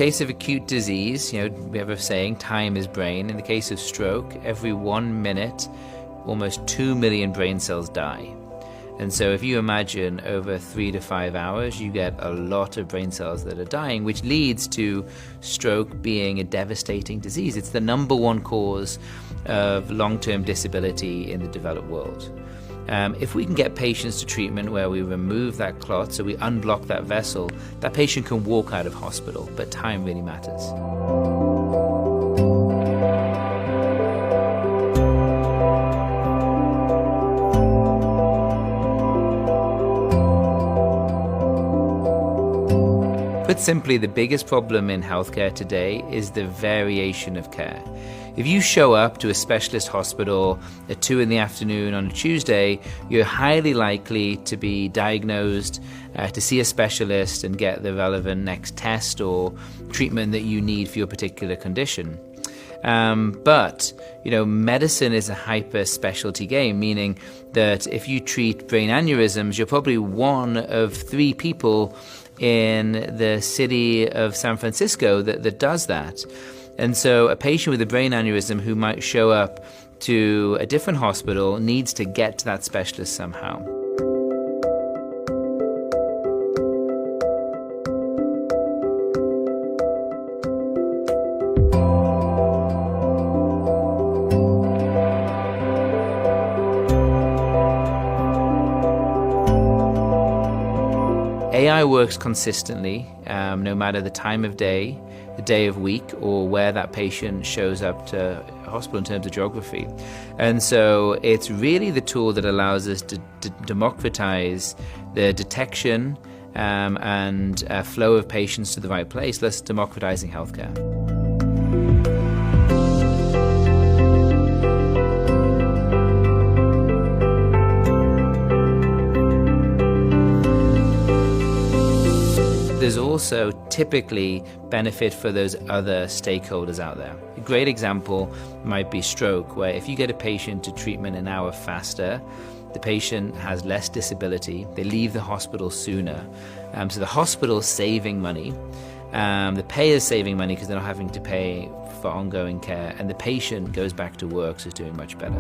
case of acute disease, we have a saying, time is brain. In the case of stroke, every 1 minute, almost 2 million brain cells die. And so if you imagine over 3 to 5 hours, you get a lot of brain cells that are dying, which leads to stroke being a devastating disease. It's the #1 cause of long-term disability in the developed world. If we can get patients to treatment where we remove that clot, so we unblock that vessel, that patient can walk out of hospital, but time really matters. Put simply, the biggest problem in healthcare today is the variation of care. If you show up to a specialist hospital at 2 p.m. on a Tuesday, you're highly likely to be diagnosed, to see a specialist and get the relevant next test or treatment that you need for your particular condition. But medicine is a hyper specialty game, meaning that if you treat brain aneurysms, you're probably one of 3 people in the city of San Francisco that does that. And so a patient with a brain aneurysm who might show up to a different hospital needs to get to that specialist somehow. AI works consistently, no matter the time of day, the day of week, or where that patient shows up to a hospital in terms of geography. And so it's really the tool that allows us to democratize the detection and flow of patients to the right place, thus democratizing healthcare. There's also typically benefit for those other stakeholders out there. A great example might be stroke, where if you get a patient to treatment an hour faster, the patient has less disability, they leave the hospital sooner. So the hospital's saving money, the payer's saving money because they're not having to pay for ongoing care, and the patient goes back to work, so it's doing much better.